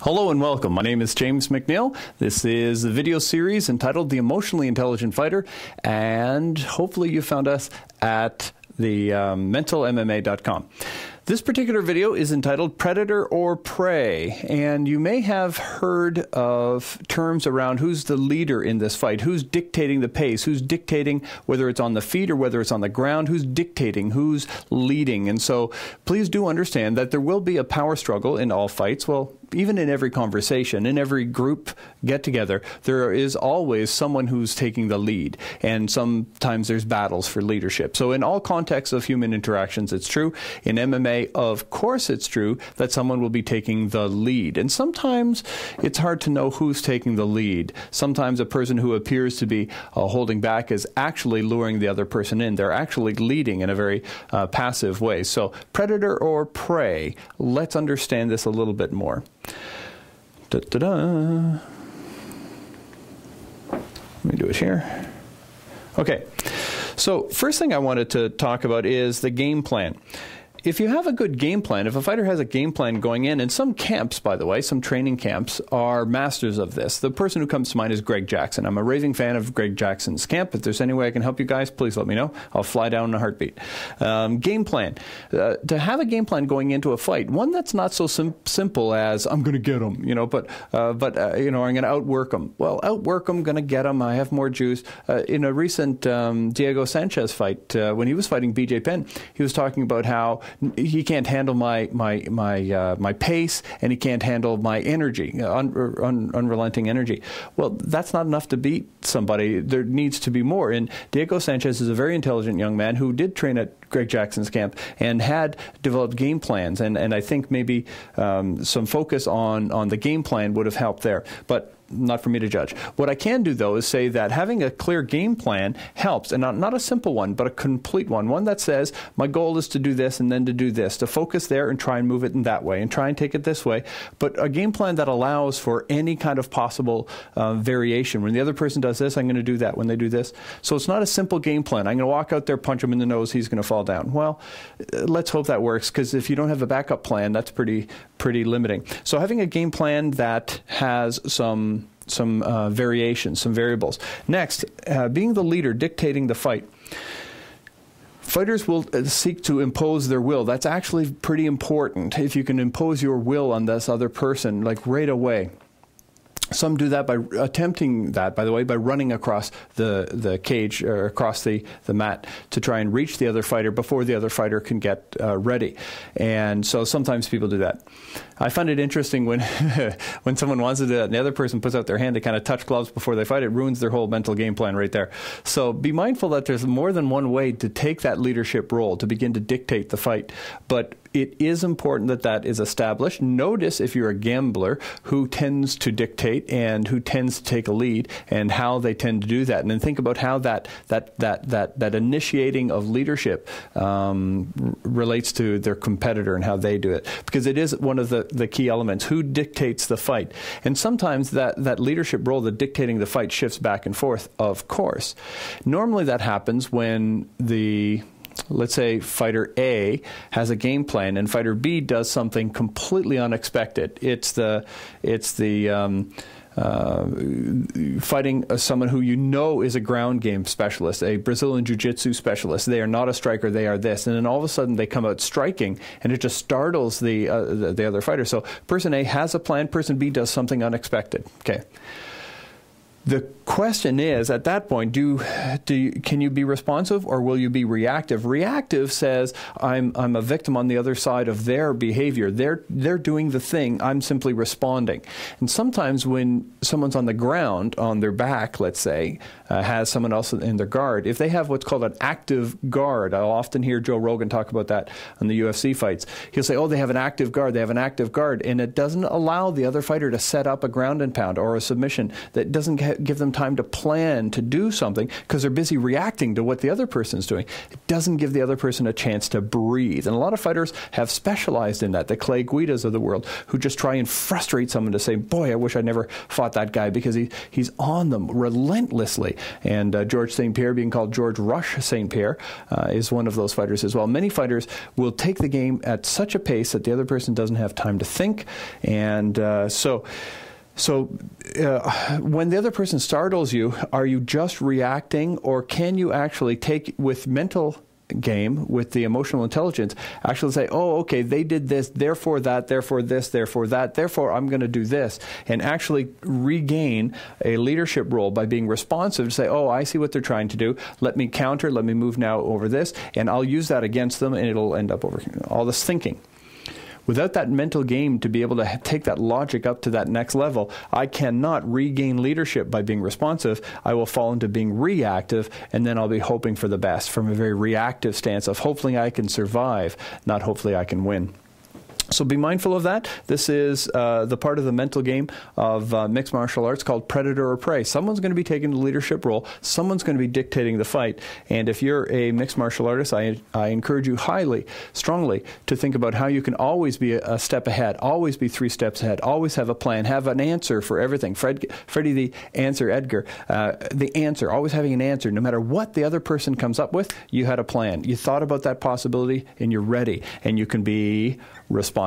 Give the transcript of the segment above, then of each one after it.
Hello and welcome. My name is James McNeil. This is a video series entitled The Emotionally Intelligent Fighter, and hopefully you found us at the mentalmma.com. This particular video is entitled Predator or Prey, and you may have heard of terms around who's the leader in this fight, who's dictating the pace, who's dictating whether it's on the feet or whether it's on the ground, who's dictating, who's leading. And so please do understand that there will be a power struggle in all fights. Well, even in every conversation, in every group get-together, there is always someone who's taking the lead, and sometimes there's battles for leadership. So in all contexts of human interactions, it's true. In MMA, of course it's true that someone will be taking the lead, and sometimes it's hard to know who's taking the lead. Sometimes a person who appears to be holding back is actually luring the other person in. They're actually leading in a very passive way. So predator or prey, let's understand this a little bit more. Let me do it here. Okay, so first thing I wanted to talk about is the game plan. If you have a good game plan, if a fighter has a game plan going in, and some camps, by the way, some training camps are masters of this. The person who comes to mind is Greg Jackson. I'm a raving fan of Greg Jackson's camp. If there's any way I can help you guys, please let me know. I'll fly down in a heartbeat. Game plan. To have a game plan going into a fight, one that's not so simple as I'm going to get him, you know, but I'm going to outwork him. Well, outwork him, going to get him. I have more juice. In a recent Diego Sanchez fight, when he was fighting BJ Penn, he was talking about how he can't handle my pace, and he can't handle my energy, unrelenting energy. Well, that's not enough to beat somebody. There needs to be more. And Diego Sanchez is a very intelligent young man who did train at Greg Jackson's camp and had developed game plans. And I think maybe some focus on the game plan would have helped there. But not for me to judge. What I can do, though, is say that having a clear game plan helps, and not a simple one, but a complete one that says, my goal is to do this and then to do this, to focus there and try and move it in that way and try and take it this way, but a game plan that allows for any kind of possible variation. When the other person does this, I'm going to do that when they do this. So it's not a simple game plan. I'm going to walk out there, punch him in the nose, he's going to fall down. Well, let's hope that works, because if you don't have a backup plan, that's pretty limiting. So having a game plan that has some variations, some variables. Next, being the leader, dictating the fight. Fighters will seek to impose their will. That's actually pretty important. If you can impose your will on this other person, like right away. Some do that by attempting that, by the way, by running across the cage or across the mat to try and reach the other fighter before the other fighter can get ready. And so sometimes people do that. I find it interesting when when someone wants to do that and the other person puts out their hand to kind of touch gloves before they fight. It ruins their whole mental game plan right there. So be mindful that there's more than one way to take that leadership role, to begin to dictate the fight. But it is important that that is established. Notice, if you're a gambler, who tends to dictate and who tends to take a lead and how they tend to do that. And then think about how that initiating of leadership relates to their competitor and how they do it. Because it is one of the key elements. Who dictates the fight? And sometimes that leadership role, the dictating the fight, shifts back and forth, of course. Normally that happens when let's say fighter A has a game plan and fighter B does something completely unexpected. It's fighting someone who you know is a ground game specialist, a Brazilian Jiu-Jitsu specialist. They are not a striker, they are this. And then all of a sudden they come out striking, and it just startles the other fighter. So person A has a plan, person B does something unexpected. Okay. The question is, at that point, can you be responsive or will you be reactive? Reactive says, I'm a victim on the other side of their behavior. They're doing the thing. I'm simply responding. And sometimes when someone's on the ground, on their back, let's say, has someone else in their guard, if they have what's called an active guard, I'll often hear Joe Rogan talk about that on the UFC fights. He'll say, oh, they have an active guard. They have an active guard. And it doesn't allow the other fighter to set up a ground and pound or a submission. That doesn't give them time to plan to do something because they're busy reacting to what the other person's doing. It doesn't give the other person a chance to breathe. And a lot of fighters have specialized in that. The Clay Guidas of the world, who just try and frustrate someone to say, boy, I wish I never fought that guy, because he's on them relentlessly. And George St. Pierre, being called George Rush St. Pierre, is one of those fighters as well. Many fighters will take the game at such a pace that the other person doesn't have time to think, and so when the other person startles you, are you just reacting, or can you actually take with mental game, with the emotional intelligence, actually say, oh, okay, they did this, therefore that, therefore this, therefore that, therefore I'm going to do this, and actually regain a leadership role by being responsive to say, oh, I see what they're trying to do, let me counter, let me move now over this, and I'll use that against them, and it'll end up over all this thinking. Without that mental game to be able to take that logic up to that next level, I cannot regain leadership by being responsive. I will fall into being reactive, and then I'll be hoping for the best from a very reactive stance of hopefully I can survive, not hopefully I can win. So be mindful of that. This is the part of the mental game of mixed martial arts called predator or prey. Someone's going to be taking the leadership role. Someone's going to be dictating the fight. And if you're a mixed martial artist, I encourage you highly, strongly, to think about how you can always be a step ahead, always be 3 steps ahead, always have a plan, have an answer for everything. Freddie the Answer Edgar, the answer, always having an answer. No matter what the other person comes up with, you had a plan. You thought about that possibility, and you're ready, and you can be responsive.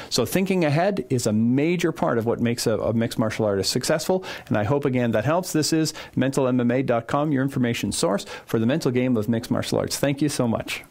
So thinking ahead is a major part of what makes a mixed martial artist successful, and I hope again that helps. This is mentalmma.com, your information source for the mental game of mixed martial arts. Thank you so much.